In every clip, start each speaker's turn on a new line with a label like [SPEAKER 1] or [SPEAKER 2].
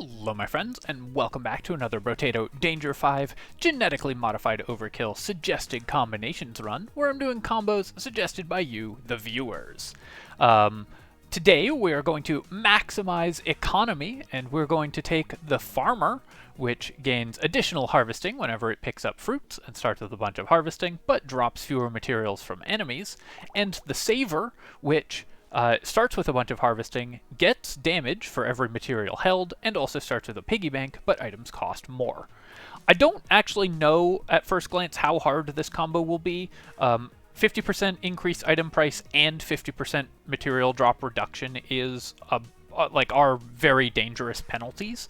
[SPEAKER 1] Hello my friends, and welcome back to another Brotato Danger 5 Genetically Modified Overkill Suggested Combinations run, where I'm doing combos suggested by you, the viewers. Today we are going to maximize economy, and we're going to take the Farmer, which gains additional harvesting whenever it picks up fruits and starts with a bunch of harvesting, but drops fewer materials from enemies, and the Saver, which starts with a bunch of harvesting, gets damage for every material held, and also starts with a piggy bank, but items cost more. I don't actually know at first glance how hard this combo will be. 50% increased item price and 50% material drop reduction is are very dangerous penalties.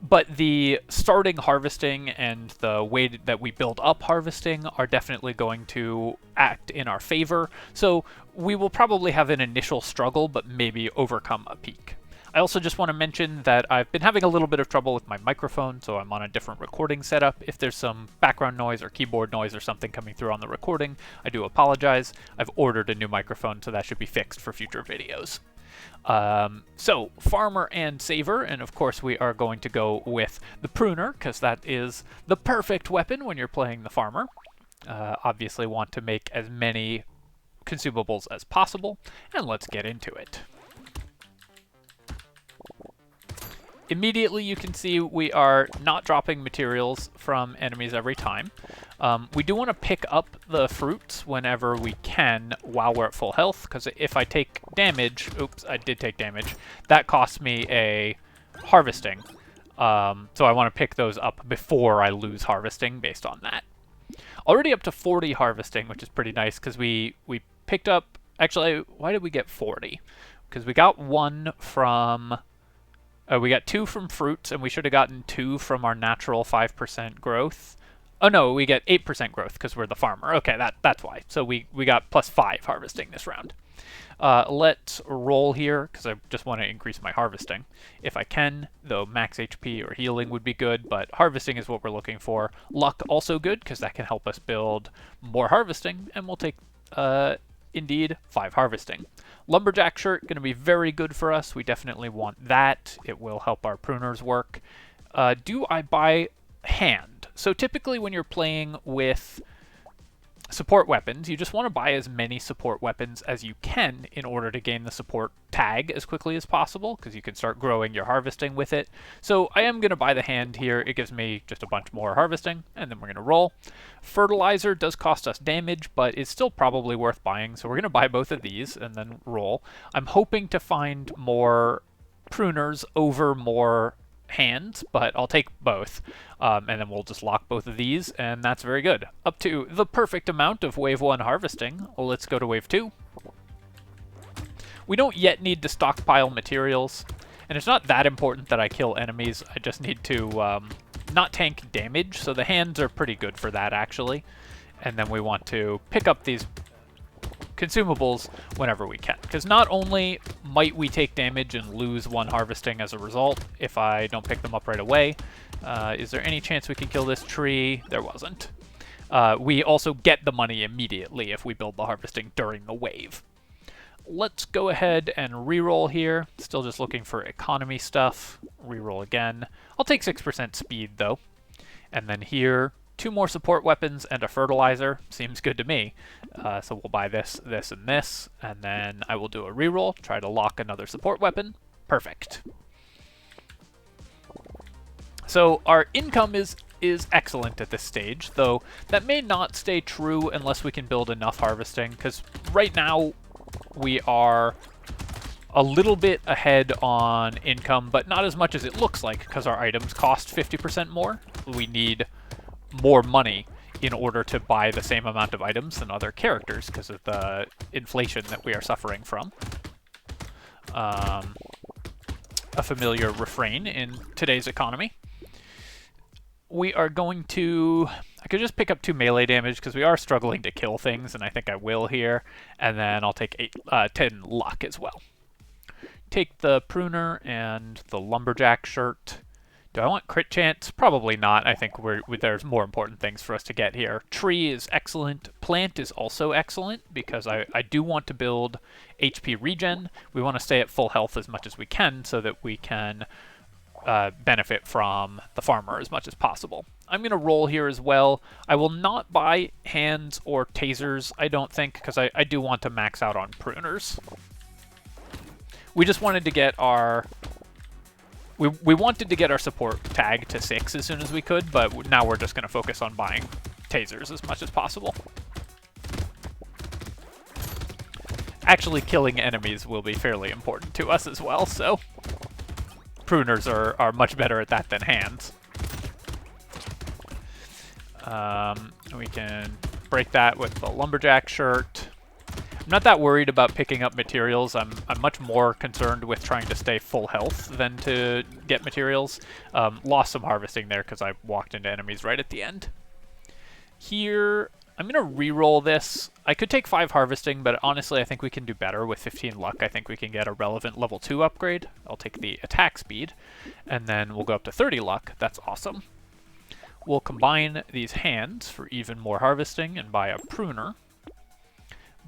[SPEAKER 1] But the starting harvesting and the way that we build up harvesting are definitely going to act in our favor. So we will probably have an initial struggle, but maybe overcome a peak. I also just want to mention that I've been having a little bit of trouble with my microphone, so I'm on a different recording setup. If there's some background noise or keyboard noise or something coming through on the recording, I do apologize. I've ordered a new microphone, so that should be fixed for future videos. So, Farmer and Saver, and of course we are going to go with the Pruner, because that is the perfect weapon when you're playing the Farmer. Obviously want to make as many consumables as possible, and let's get into it. Immediately you can see we are not dropping materials from enemies every time. We do want to pick up the fruits whenever we can while we're at full health, because if I take damage, oops, I did take damage, that costs me a harvesting. So I want to pick those up before I lose harvesting based on that. Already up to 40 harvesting, which is pretty nice, because we picked up, actually, why did we get 40? Because we got one from... we got 2 from fruits, and we should have gotten 2 from our natural 5% growth. Oh no, we get 8% growth because we're the Farmer. Okay, that's why. So we got plus 5 harvesting this round. Let's roll here, because I just want to increase my harvesting. If I can, though max HP or healing would be good, but harvesting is what we're looking for. Luck also good, because that can help us build more harvesting, and we'll take... Indeed, 5 harvesting. Lumberjack shirt, going to be very good for us. We definitely want that. It will help our pruners work. Do I buy hand? So typically when you're playing with support weapons, you just want to buy as many support weapons as you can in order to gain the support tag as quickly as possible, because you can start growing your harvesting with it. So I am going to buy the hand here. It gives me just a bunch more harvesting, and then we're going to roll. Fertilizer does cost us damage, but it's still probably worth buying, so we're going to buy both of these and then roll. I'm hoping to find more pruners over more hands, but I'll take both, and then we'll just lock both of these, and that's very good. Up to the perfect amount of wave 1 harvesting. Let's go to wave 2. We don't yet need to stockpile materials, and it's not that important that I kill enemies. I just need to not tank damage, so the hands are pretty good for that actually. And then we want to pick up these consumables whenever we can, because not only might we take damage and lose 1 harvesting as a result if I don't pick them up right away. Is there any chance we can kill this tree? There wasn't. We also get the money immediately if we build the harvesting during the wave. Let's go ahead and reroll here. Still just looking for economy stuff. Reroll again. I'll take 6% speed though. And then here, 2 more support weapons and a fertilizer. Seems good to me. So we'll buy this, this, and this. And then I will do a reroll. Try to lock another support weapon. Perfect. So our income is excellent at this stage, though that may not stay true unless we can build enough harvesting, because right now we are a little bit ahead on income, but not as much as it looks like, because our items cost 50% more. We need more money in order to buy the same amount of items than other characters because of the inflation that we are suffering from. A familiar refrain in today's economy. We are going to... I could just pick up 2 melee damage because we are struggling to kill things, and I think I will here. And then I'll take 10 luck as well. Take the pruner and the lumberjack shirt. Do I want crit chance? Probably not. I think there's more important things for us to get here. Tree is excellent. Plant is also excellent because I do want to build HP regen. We want to stay at full health as much as we can so that we can benefit from the farmer as much as possible. I'm going to roll here as well. I will not buy hands or tasers, I don't think, because I do want to max out on pruners. We just wanted to get our... We wanted to get our support tag to 6 as soon as we could, but now we're just going to focus on buying tasers as much as possible. Actually, killing enemies will be fairly important to us as well, so pruners are much better at that than hands. We can break that with the lumberjack shirt. I'm not that worried about picking up materials. I'm much more concerned with trying to stay full health than to get materials. Lost some harvesting there because I walked into enemies right at the end. Here, I'm going to re-roll this. I could take 5 harvesting, but honestly I think we can do better with 15 luck. I think we can get a relevant level 2 upgrade. I'll take the attack speed, and then we'll go up to 30 luck. That's awesome. We'll combine these hands for even more harvesting and buy a pruner.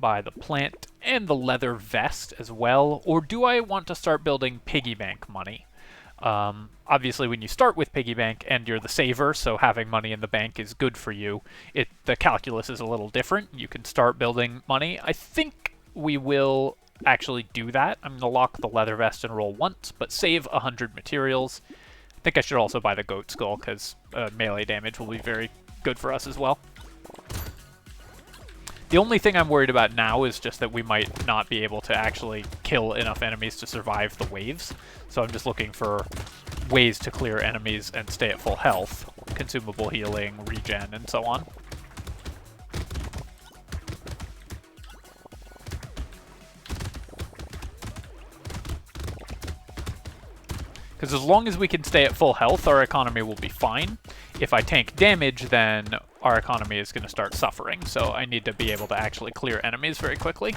[SPEAKER 1] Buy the plant and the leather vest as well. Or do I want to start building piggy bank money? Obviously, when you start with piggy bank and you're the saver, so having money in the bank is good for you, the calculus is a little different. You can start building money. I think we will actually do that. I'm going to lock the leather vest and roll once, but save 100 materials. I think I should also buy the goat skull because melee damage will be very good for us as well. The only thing I'm worried about now is just that we might not be able to actually kill enough enemies to survive the waves. So I'm just looking for ways to clear enemies and stay at full health. Consumable healing, regen, and so on. Because as long as we can stay at full health, our economy will be fine. If I tank damage, then our economy is going to start suffering, so I need to be able to actually clear enemies very quickly.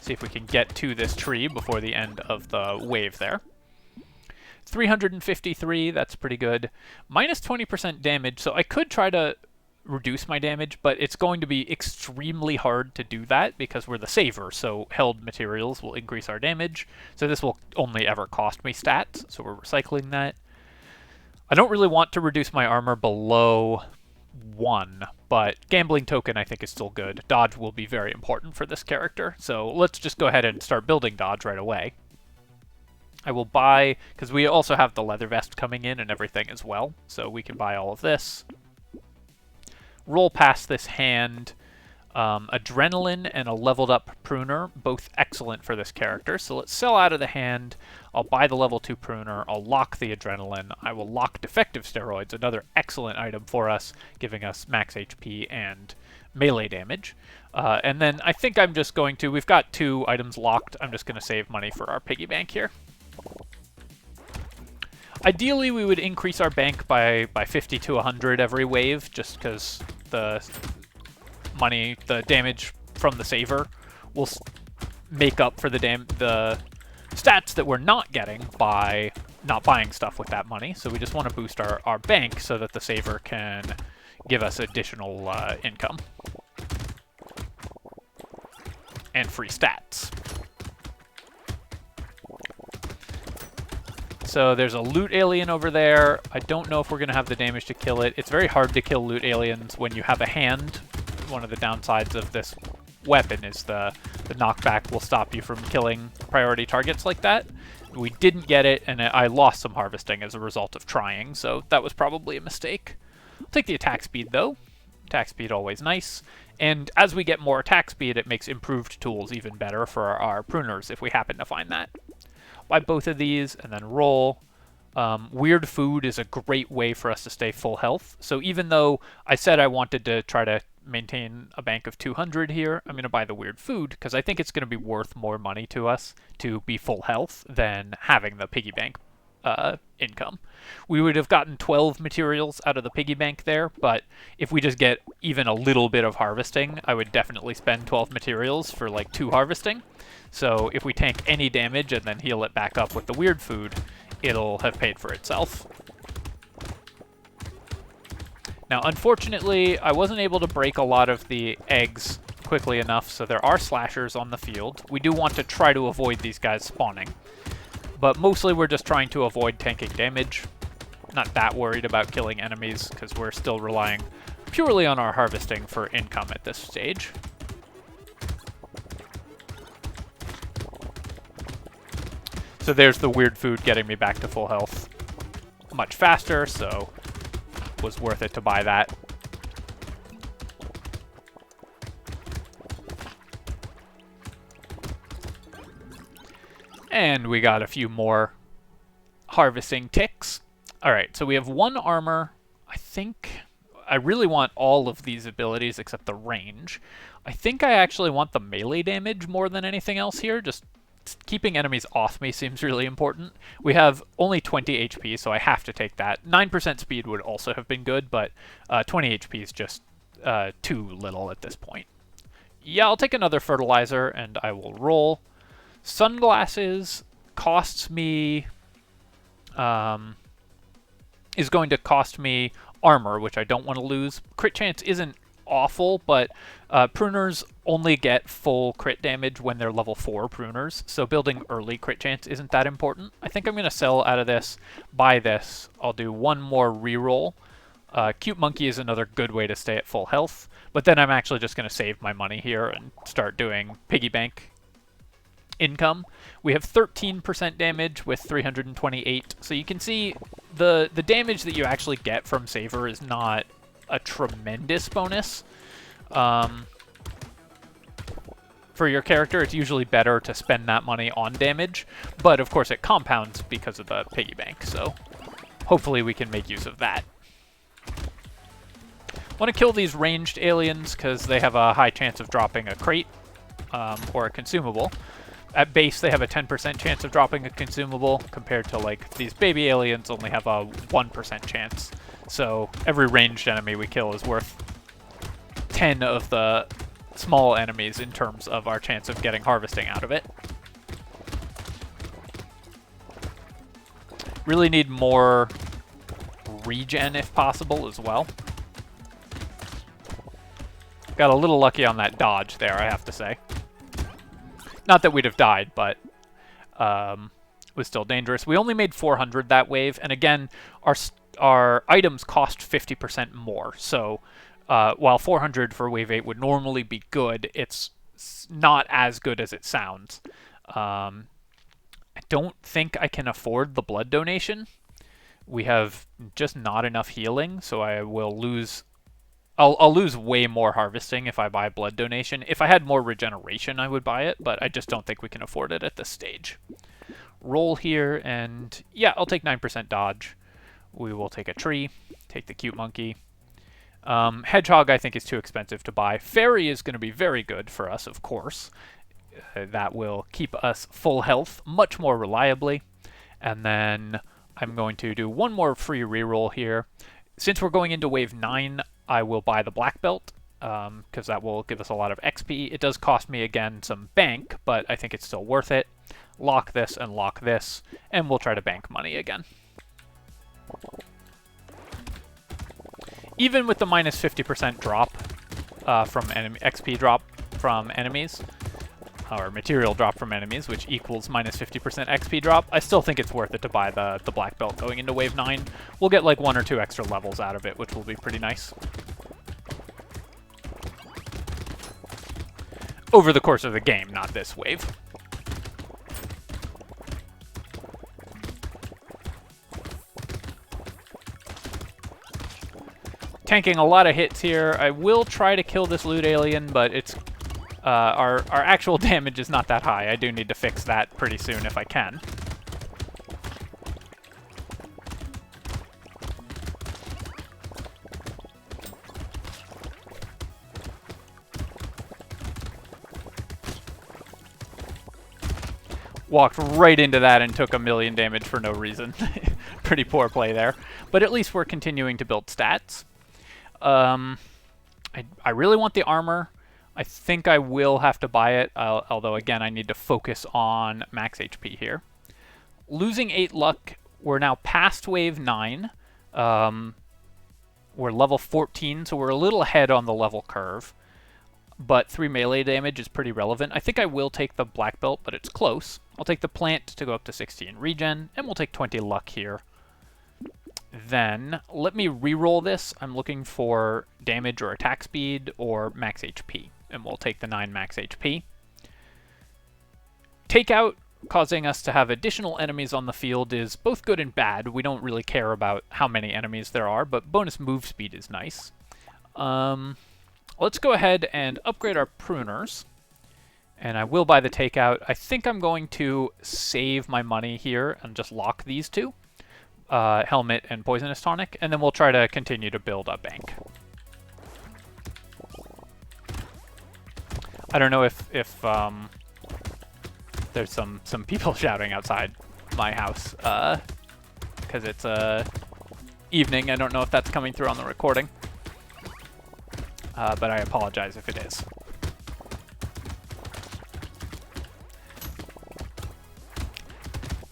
[SPEAKER 1] See if we can get to this tree before the end of the wave there. 353, that's pretty good. Minus 20% damage, so I could try to reduce my damage, but it's going to be extremely hard to do that because we're the saver, so held materials will increase our damage. So this will only ever cost me stats, so we're recycling that. I don't really want to reduce my armor below 1, but gambling token I think is still good. Dodge will be very important for this character, so let's just go ahead and start building dodge right away. I will buy, because we also have the leather vest coming in and everything as well, so we can buy all of this. Roll past this hand. Adrenaline and a leveled up pruner, both excellent for this character. So let's sell out of the hand. I'll buy the level 2 pruner. I'll lock the adrenaline. I will lock defective steroids, another excellent item for us, giving us max HP and melee damage. And then I think I'm just going to, we've got 2 items locked. I'm just going to save money for our piggy bank here. Ideally, we would increase our bank by 50 to 100 every wave, just because the money, the damage from the saver will make up for the stats that we're not getting by not buying stuff with that money. So we just want to boost our bank so that the saver can give us additional income and free stats. So there's a loot alien over there. I don't know if we're going to have the damage to kill it. It's very hard to kill loot aliens when you have a hand. One of the downsides of this weapon is the knockback will stop you from killing priority targets like that. We didn't get it, and I lost some harvesting as a result of trying, so that was probably a mistake. I'll take the attack speed, though. Attack speed always nice. And as we get more attack speed, it makes improved tools even better for our pruners if we happen to find that. Buy both of these and then roll. Weird food is a great way for us to stay full health. So even though I said I wanted to try to maintain a bank of 200 here, I'm going to buy the weird food because I think it's going to be worth more money to us to be full health than having the piggy bank income. We would have gotten 12 materials out of the piggy bank there, but if we just get even a little bit of harvesting, I would definitely spend 12 materials for like 2 harvesting. So if we tank any damage and then heal it back up with the weird food, it'll have paid for itself. Now, unfortunately, I wasn't able to break a lot of the eggs quickly enough, so there are slashers on the field. We do want to try to avoid these guys spawning, but mostly we're just trying to avoid tanking damage. Not that worried about killing enemies, because we're still relying purely on our harvesting for income at this stage. So there's the weird food getting me back to full health much faster, so it was worth it to buy that. And we got a few more harvesting ticks. Alright, so we have 1 armor. I think I really want all of these abilities except the range. I think I actually want the melee damage more than anything else here. Just keeping enemies off me seems really important. We have only 20 HP, so I have to take that. 9% speed would also have been good, but 20 HP is just too little at this point. Yeah, I'll take another fertilizer, and I will roll. Sunglasses costs me... is going to cost me armor, which I don't want to lose. Crit chance isn't awful, but pruners only get full crit damage when they're level 4 pruners, so building early crit chance isn't that important. I think I'm going to sell out of this, buy this. I'll do 1 more reroll. Cute Monkey is another good way to stay at full health, but then I'm actually just going to save my money here and start doing piggy bank income. We have 13% damage with 328, so you can see the damage that you actually get from Saver is not a tremendous bonus. For your character, it's usually better to spend that money on damage, but of course it compounds because of the piggy bank, so hopefully we can make use of that. Want to kill these ranged aliens because they have a high chance of dropping a crate or a consumable. At base, they have a 10% chance of dropping a consumable, compared to, like, these baby aliens only have a 1% chance. So every ranged enemy we kill is worth 10 of the small enemies in terms of our chance of getting harvesting out of it. Really need more regen if possible as well. Got a little lucky on that dodge there, I have to say. Not that we'd have died, but it was still dangerous. We only made 400 that wave, and again, our items cost 50% more. So while 400 for wave 8 would normally be good, it's not as good as it sounds. I don't think I can afford the blood donation. We have just not enough healing, so I will lose... I'll lose way more harvesting if I buy blood donation. If I had more regeneration, I would buy it, but I just don't think we can afford it at this stage. Roll here, and yeah, I'll take 9% dodge. We will take a tree, take the cute monkey. Hedgehog, I think, is too expensive to buy. Fairy is going to be very good for us, of course. That will keep us full health much more reliably. And then I'm going to do 1 more free reroll here. Since we're going into wave 9, I will buy the black belt, because that will give us a lot of XP. It does cost me, again, some bank, but I think it's still worth it. Lock this, and we'll try to bank money again. Even with the minus 50% drop from enemy XP drop from enemies, or material drop from enemies, which equals minus 50% XP drop, I still think it's worth it to buy the black belt going into wave 9. We'll get like 1 or 2 extra levels out of it, which will be pretty nice. Over the course of the game, not this wave. Tanking a lot of hits here. I will try to kill this loot alien, but it's our actual damage is not that high. I do need to fix that pretty soon if I can. Walked right into that and took 1,000,000 damage for no reason. Pretty poor play there. But at least we're continuing to build stats. I really want the armor. I think I will have to buy it, although again I need to focus on max HP here. Losing 8 luck We're now past wave 9. We're level 14, so we're a little ahead on the level curve. But 3 melee damage is pretty relevant. I think I will take the black belt, but it's close. I'll take the plant to go up to 16 regen, and we'll take 20 luck here. Then, let me re-roll this. I'm looking for damage or attack speed or max HP, and we'll take the 9 max HP. Takeout, causing us to have additional enemies on the field, is both good and bad. We don't really care about how many enemies there are, but bonus move speed is nice. Let's go ahead and upgrade our pruners, and I will buy the takeout. I think I'm going to save my money here and just lock these two, helmet and poisonous tonic, and then we'll try to continue to build a bank. I don't know if there's some people shouting outside my house, because it's evening. I don't know if that's coming through on the recording. But I apologize if it is.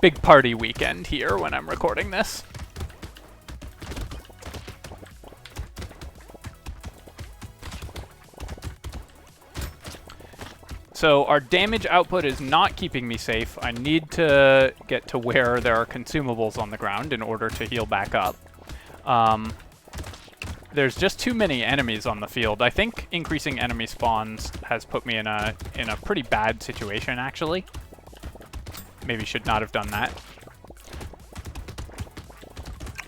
[SPEAKER 1] Big party weekend here when I'm recording this. So our damage output is not keeping me safe. I need to get to where there are consumables on the ground in order to heal back up. There's just too many enemies on the field. I think increasing enemy spawns has put me in a pretty bad situation, actually. Maybe should not have done that.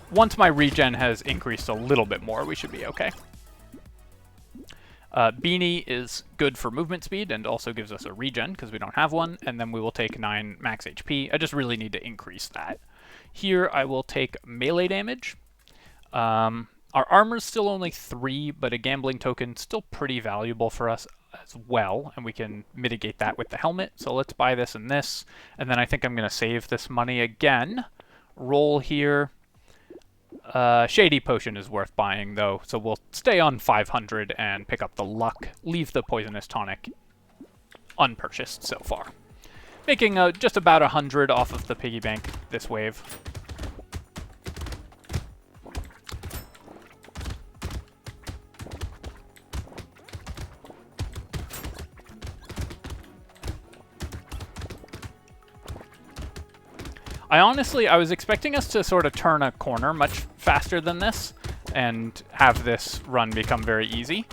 [SPEAKER 1] Once my regen has increased a little bit more, we should be okay. Beanie is good for movement speed and also gives us a regen because we don't have one, and then we will take 9 max HP. I just really need to increase that. Here I will take melee damage. Our armor's still only 3, but a gambling token's still pretty valuable for us as well, and we can mitigate that with the helmet. So let's buy this and this, and then I think I'm going to save this money again. Roll here. Shady Potion is worth buying, though, so we'll stay on 500 and pick up the luck. Leave the Poisonous Tonic unpurchased so far. Making just about 100 off of the piggy bank this wave. I was expecting us to sort of turn a corner much faster than this and have this run become very easy.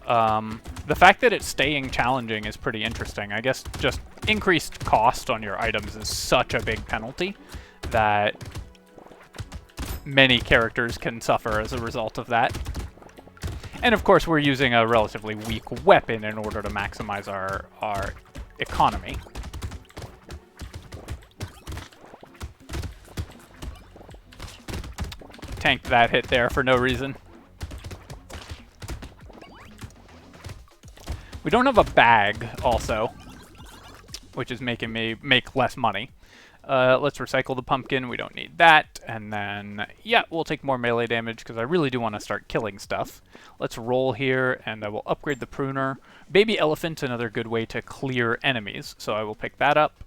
[SPEAKER 1] The fact that it's staying challenging is pretty interesting. I guess just increased cost on your items is such a big penalty that many characters can suffer as a result of that. And of course we're using a relatively weak weapon in order to maximize our economy. Tanked that hit there for no reason. We don't have a bag, also, which is making me make less money. Let's recycle the pumpkin. We don't need that. And then, yeah, we'll take more melee damage because I really do want to start killing stuff. Let's roll here, and I will upgrade the pruner. Baby elephant's another good way to clear enemies, so I will pick that up.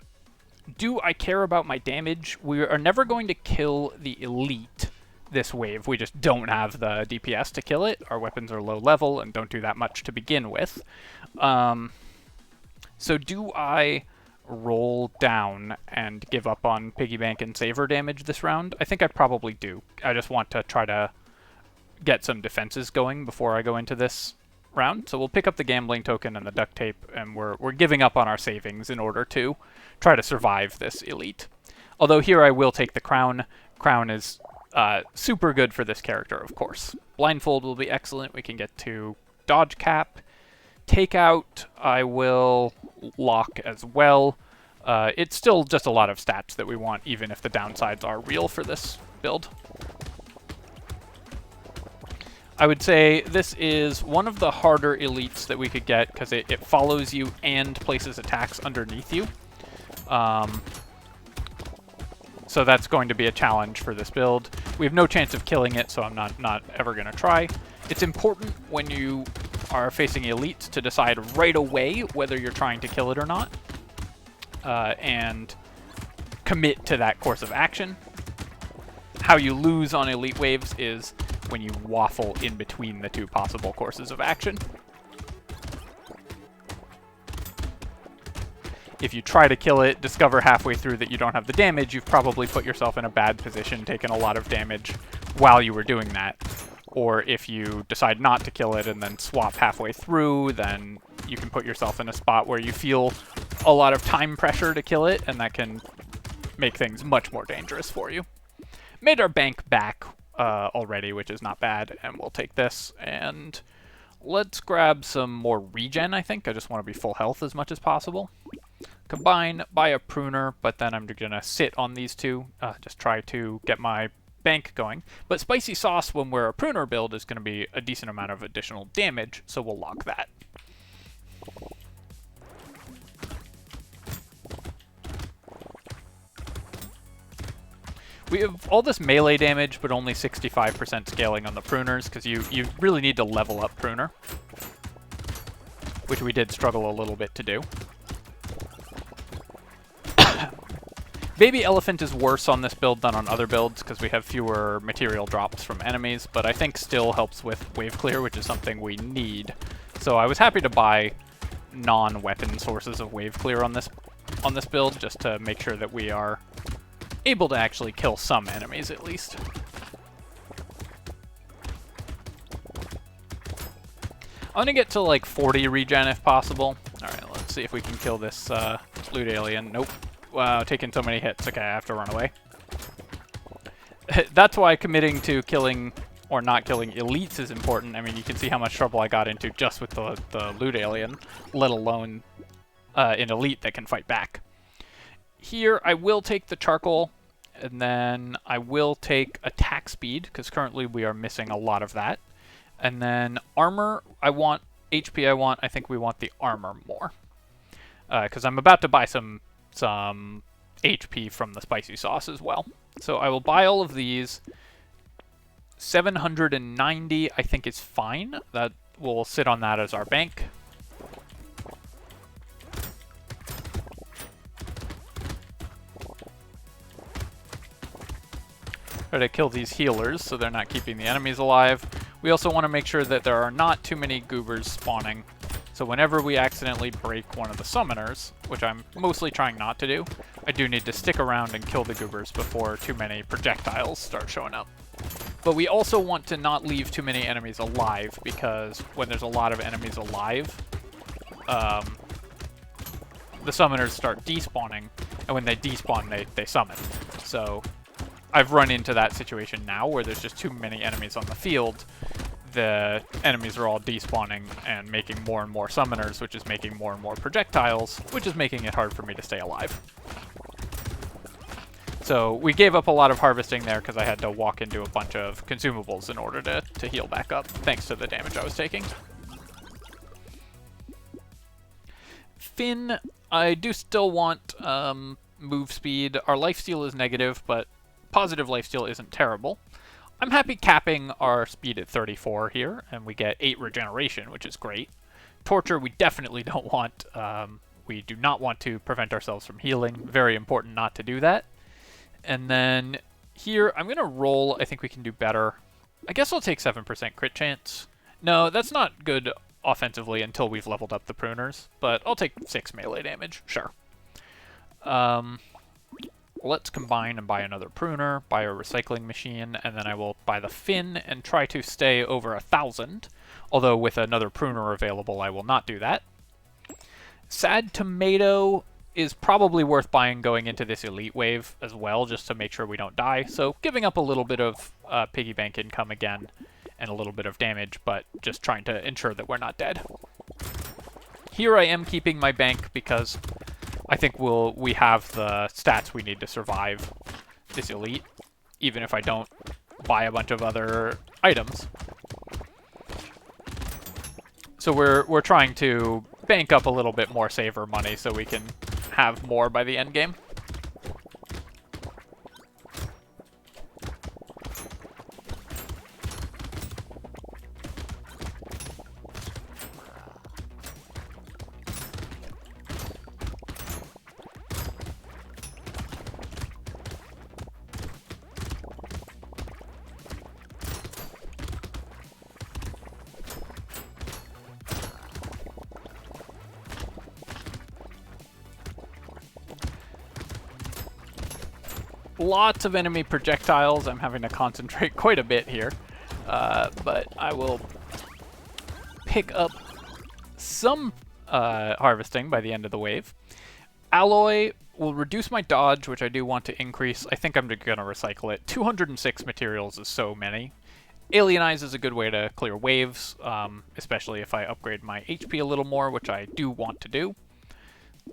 [SPEAKER 1] Do I care about my damage? We are never going to kill the elite this wave. We just don't have the DPS to kill it. Our weapons are low level and don't do that much to begin with. So do I roll down and give up on piggy bank and saver damage this round? I think I probably do. I just want to try to get some defenses going before I go into this round. So we'll pick up the gambling token and the duct tape, and we're giving up on our savings in order to try to survive this elite. Although here I will take the crown. Crown is super good for this character, of course. Blindfold will be excellent. We can get to dodge cap. Takeout, I will lock as well. It's still just a lot of stats that we want, even if the downsides are real for this build. I would say this is one of the harder elites that we could get because it follows you and places attacks underneath you. So that's going to be a challenge for this build. We have no chance of killing it, so I'm not ever going to try. It's important when you are facing elites to decide right away whether you're trying to kill it or not, and commit to that course of action. How you lose on elite waves is when you waffle in between the two possible courses of action. If you try to kill it, discover halfway through that you don't have the damage, you've probably put yourself in a bad position, taken a lot of damage while you were doing that. Or if you decide not to kill it and then swap halfway through, then you can put yourself in a spot where you feel a lot of time pressure to kill it, and that can make things much more dangerous for you. Made our bank back already, which is not bad, and we'll take this, and let's grab some more regen, I think. I just want to be full health as much as possible. Combine, buy a pruner, but then I'm going to sit on these two, just try to get my bank going. But spicy sauce, when we're a pruner build, is going to be a decent amount of additional damage, so we'll lock that. We have all this melee damage, but only 65% scaling on the pruners, because you really need to level up pruner, which we did struggle a little bit to do. Baby Elephant is worse on this build than on other builds, because we have fewer material drops from enemies, but I think still helps with wave clear, which is something we need. So I was happy to buy non-weapon sources of wave clear on this build, just to make sure that we are able to actually kill some enemies at least. I'm gonna get to like 40 regen if possible. Alright, let's see if we can kill this loot alien. Nope. Wow, taking so many hits. Okay, I have to run away. That's why committing to killing or not killing elites is important. I mean, you can see how much trouble I got into just with the loot alien, let alone an elite that can fight back. Here, I will take the charcoal, and then I will take attack speed, because currently we are missing a lot of that. And then armor, I want, HP I want, I think we want the armor more. Because I'm about to buy some HP from the spicy sauce as well. So I will buy all of these. 790, I think is fine. That will sit on that as our bank. Try to kill these healers so they're not keeping the enemies alive. We also want to make sure that there are not too many goobers spawning. So whenever we accidentally break one of the summoners, which I'm mostly trying not to do, I do need to stick around and kill the goobers before too many projectiles start showing up. But we also want to not leave too many enemies alive, because when there's a lot of enemies alive, the summoners start despawning, and when they despawn, they summon. So I've run into that situation now where there's just too many enemies on the field. The enemies are all despawning and making more and more summoners, which is making more and more projectiles, which is making it hard for me to stay alive. So we gave up a lot of harvesting there because I had to walk into a bunch of consumables in order to heal back up, thanks to the damage I was taking. Finn, I do still want move speed. Our lifesteal is negative, but positive lifesteal isn't terrible. I'm happy capping our speed at 34 here, and we get 8 regeneration, which is great. Torture we definitely don't want. We do not want to prevent ourselves from healing. Very important not to do that. And then here, I'm going to roll. I think we can do better. I guess I'll take 7% crit chance. No, that's not good offensively until we've leveled up the pruners, but I'll take 6 melee damage. Sure. Let's combine and buy another pruner, buy a recycling machine, and then I will buy the fin and try to stay over 1,000. Although with another pruner available, I will not do that. Sad Tomato is probably worth buying going into this elite wave as well, just to make sure we don't die. So giving up a little bit of piggy bank income again, and a little bit of damage, but just trying to ensure that we're not dead. Here I am keeping my bank because I think we have the stats we need to survive this elite, even if I don't buy a bunch of other items. So we're trying to bank up a little bit more saver money so we can have more by the end game. lots of enemy projectiles. I'm having to concentrate quite a bit here. But I will pick up some harvesting by the end of the wave. Alloy will reduce my dodge, which I do want to increase. I think I'm going to recycle it. 206 materials is so many. Alienize is a good way to clear waves, especially if I upgrade my HP a little more, which I do want to do.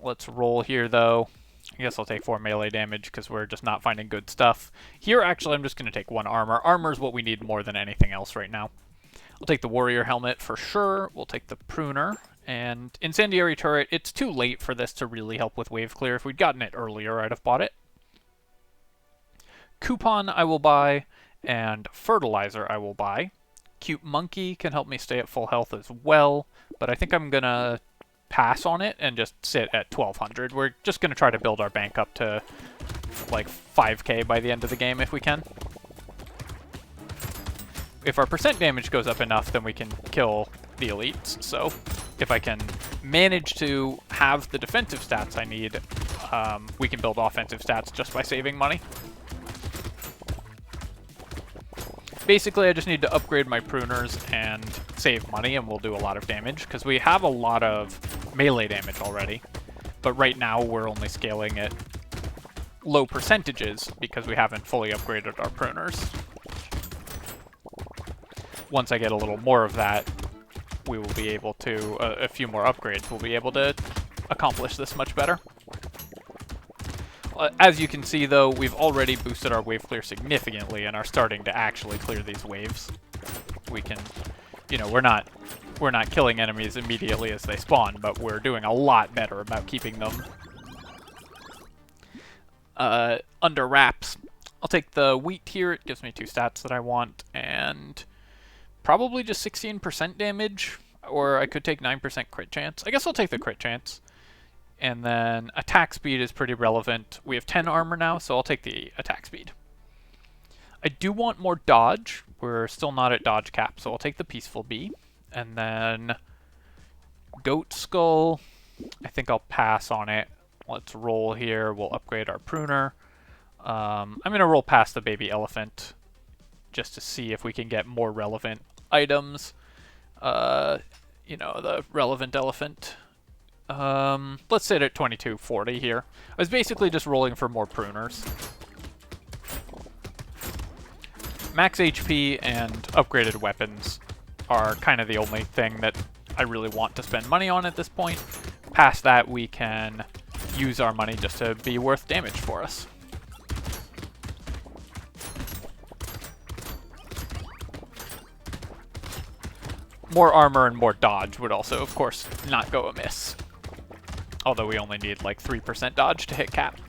[SPEAKER 1] Let's roll here, though. I guess I'll take 4 melee damage because we're just not finding good stuff. Here, actually, I'm just going to take 1 armor. Armor is what we need more than anything else right now. I'll take the warrior helmet for sure. We'll take the pruner. And incendiary turret, it's too late for this to really help with wave clear. If we'd gotten it earlier, I'd have bought it. Coupon I will buy, and fertilizer I will buy. Cute monkey can help me stay at full health as well, but I think I'm going to pass on it and just sit at 1200. We're just going to try to build our bank up to like 5k by the end of the game if we can. If our percent damage goes up enough, then we can kill the elites. So if I can manage to have the defensive stats I need, we can build offensive stats just by saving money. Basically, I just need to upgrade my pruners and save money, and we'll do a lot of damage, because we have a lot of melee damage already. But right now, we're only scaling at low percentages, because we haven't fully upgraded our pruners. Once I get a little more of that, we will be able to, a few more upgrades, we'll be able to accomplish this much better. As you can see, though, we've already boosted our wave clear significantly and are starting to actually clear these waves. We can, you know, we're not killing enemies immediately as they spawn, but we're doing a lot better about keeping them under wraps. I'll take the wheat here. It gives me 2 stats that I want, and probably just 16% damage, or I could take 9% crit chance. I guess I'll take the crit chance. And then attack speed is pretty relevant. We have 10 armor now, so I'll take the attack speed. I do want more dodge. We're still not at dodge cap, so I'll take the Peaceful Bee. And then Goat Skull, I think I'll pass on it. Let's roll here. We'll upgrade our pruner. I'm going to roll past the baby elephant just to see if we can get more relevant items. You know, the relevant elephant. Let's sit at 2240 here. I was basically just rolling for more pruners. Max HP and upgraded weapons are kind of the only thing that I really want to spend money on at this point. Past that, we can use our money just to be worth damage for us. More armor and more dodge would also, of course, not go amiss. Although we only need like 3% dodge to hit cap.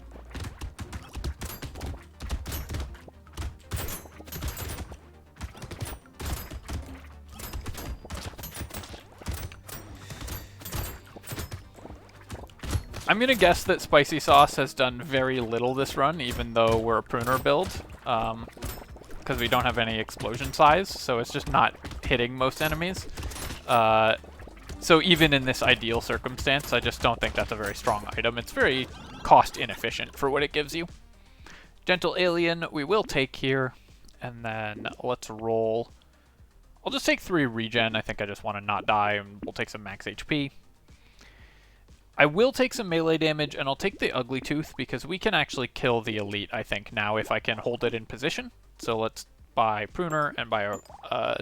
[SPEAKER 1] I'm going to guess that Spicy Sauce has done very little this run, even though we're a pruner build. Because we don't have any explosion size, so it's just not hitting most enemies. So even in this ideal circumstance, I just don't think that's a very strong item. It's very cost inefficient for what it gives you. Gentle Alien we will take here, and then let's roll. I'll just take 3 regen. I think I just want to not die, and we'll take some max HP. I will take some melee damage, and I'll take the Ugly Tooth because we can actually kill the elite, I think, now if I can hold it in position. So let's buy Pruner and buy a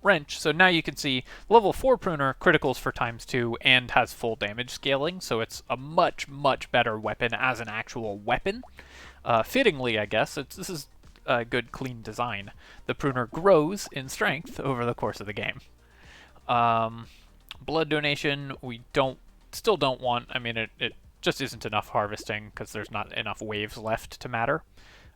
[SPEAKER 1] Wrench. So now you can see level 4 Pruner criticals for ×2 and has full damage scaling, so it's a much, much better weapon as an actual weapon. Fittingly, I guess, this is a good, clean design. The Pruner grows in strength over the course of the game. Blood donation, we still don't want. I mean, it just isn't enough harvesting because there's not enough waves left to matter.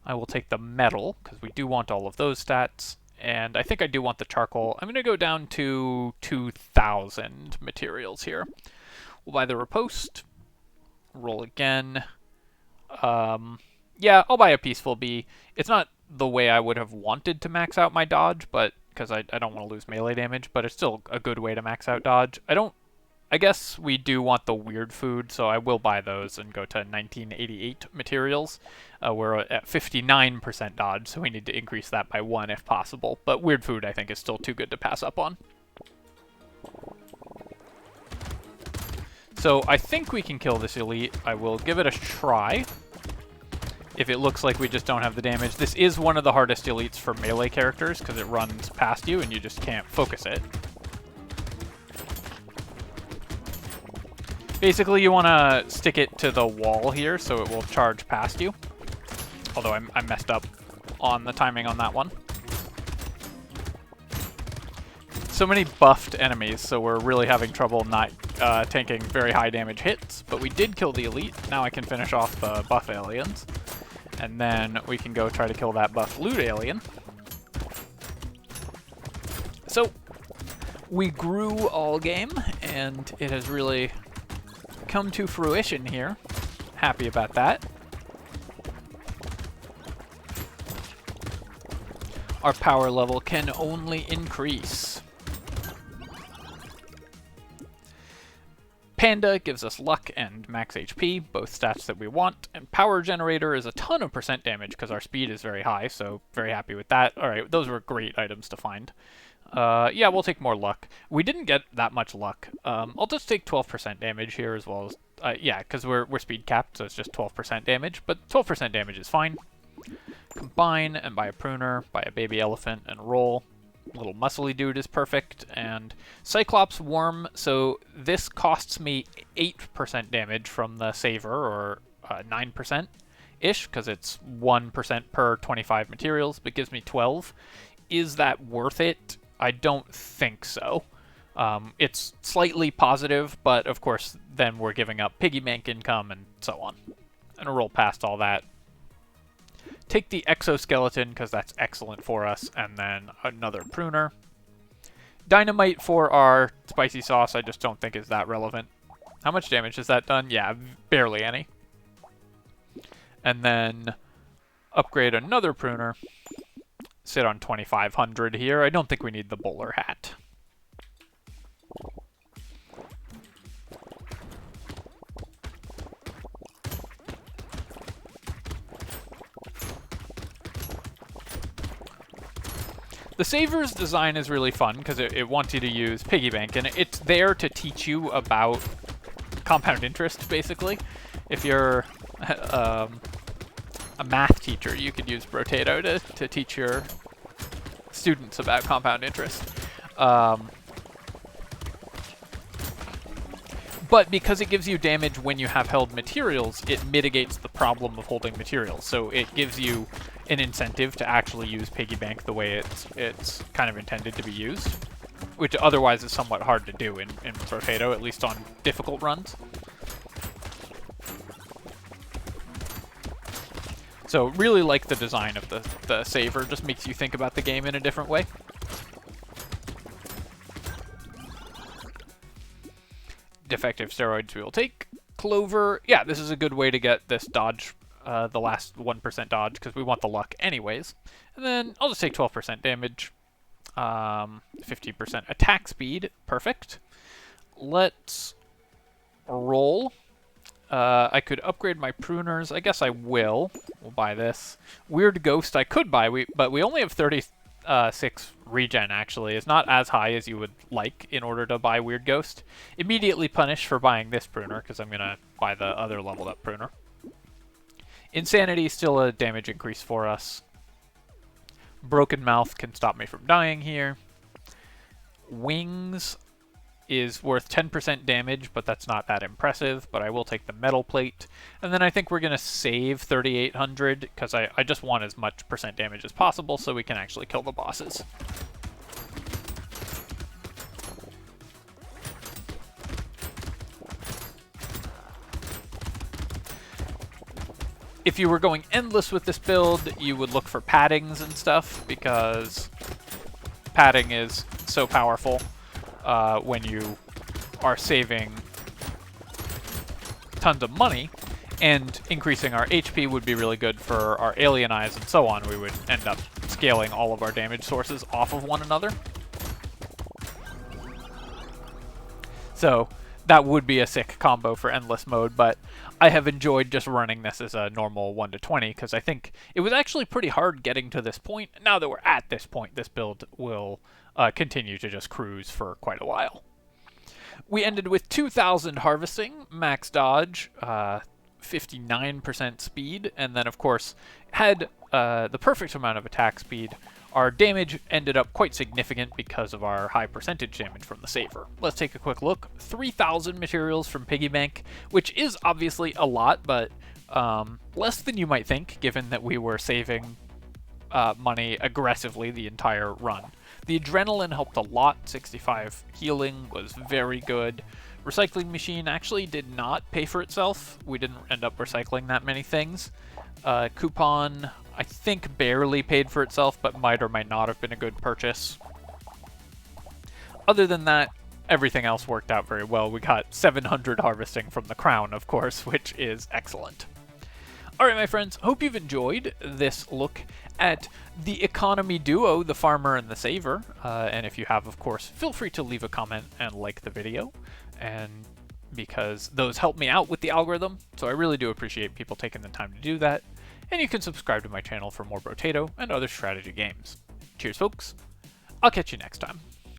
[SPEAKER 1] I will take the metal because we do want all of those stats. And I think I do want the charcoal. I'm going to go down to 2,000 materials here. We'll buy the riposte. Roll again. Yeah, I'll buy a Peaceful Bee. It's not the way I would have wanted to max out my dodge, but because I don't want to lose melee damage, but it's still a good way to max out dodge. I don't I guess we do want the weird food, so I will buy those and go to 1988 materials. We're at 59% dodge, so we need to increase that by 1 if possible. But weird food, I think, is still too good to pass up on. So I think we can kill this elite. I will give it a try. If it looks like we just don't have the damage. This is one of the hardest elites for melee characters because it runs past you and you just can't focus it. Basically, you want to stick it to the wall here so it will charge past you. Although I messed up on the timing on that one. So many buffed enemies, so we're really having trouble not tanking very high damage hits. But we did kill the elite. Now I can finish off the buff aliens. And then we can go try to kill that buff loot alien. So, we grew all game, and it has really come to fruition here. Happy about that. Our power level can only increase. Panda gives us luck and max HP, both stats that we want, and Power Generator is a ton of % damage because our speed is very high, so very happy with that. Alright, those were great items to find. Yeah, we'll take more luck. We didn't get that much luck. I'll just take 12% damage here as well as... yeah, because we're speed capped, so it's just 12% damage, but 12% damage is fine. Combine and buy a pruner, buy a baby elephant, and roll. Little muscly dude is perfect, and Cyclops Worm, so this costs me 8% damage from the saver, or 9%-ish, because it's 1% per 25 materials, but gives me 12. Is that worth it? I don't think so. It's slightly positive, but of course then we're giving up piggy bank income and so on. And roll past all that. Take the exoskeleton, because that's excellent for us, and then another pruner. Dynamite for our spicy sauce, I just don't think is that relevant. How much damage has that done? Yeah, barely any. And then upgrade another pruner. Sit on 2500 here. I don't think we need the bowler hat. The Saver's design is really fun because it wants you to use piggy bank, and it's there to teach you about compound interest, basically. If you're a math teacher, you could use Brotato to teach your students about compound interest. But because it gives you damage when you have held materials, it mitigates the problem of holding materials. So it gives you an incentive to actually use piggy bank the way it's kind of intended to be used, which otherwise is somewhat hard to do in Brotato, at least on difficult runs. So really like the design of the saver, just makes you think about the game in a different way. Defective steroids we will take. Clover, yeah, this is a good way to get this dodge, the last 1% dodge, because we want the luck anyways. And then I'll just take 12% damage, 50% attack speed, perfect. Let's roll. I could upgrade my pruners, I guess I will. We'll buy this. Weird Ghost I could buy, but we only have 36 regen, actually. It's not as high as you would like in order to buy Weird Ghost. Immediately punished for buying this pruner, because I'm going to buy the other leveled up pruner. Insanity, still a damage increase for us. Broken Mouth can stop me from dying here. Wings is worth 10% damage, but that's not that impressive, but I will take the metal plate. And then I think we're going to save 3800, because I just want as much % damage as possible so we can actually kill the bosses. If you were going endless with this build, you would look for paddings and stuff, because padding is so powerful. When you are saving tons of money, and increasing our HP would be really good for our alien eyes and so on. We would end up scaling all of our damage sources off of one another. So that would be a sick combo for endless mode, but I have enjoyed just running this as a normal 1 to 20 because I think it was actually pretty hard getting to this point. Now that we're at this point, this build will continue to just cruise for quite a while. We ended with 2,000 harvesting, max dodge, 59% speed, and then of course had the perfect amount of attack speed. Our damage ended up quite significant because of our high percentage damage from the saver. Let's take a quick look. 3,000 materials from Piggy Bank, which is obviously a lot, but less than you might think, given that we were saving money aggressively the entire run. The adrenaline helped a lot. 65 healing was very good. Recycling machine actually did not pay for itself. We didn't end up recycling that many things. Coupon, I think, barely paid for itself, but might or might not have been a good purchase. Other than that, everything else worked out very well. We got 700 harvesting from the crown, of course, which is excellent. Alright, my friends, hope you've enjoyed this look at the economy duo, the farmer and the saver. And if you have, of course, feel free to leave a comment and like the video, and because those help me out with the algorithm, so I really do appreciate people taking the time to do that. And you can subscribe to my channel for more Brotato and other strategy games. Cheers, folks. I'll catch you next time.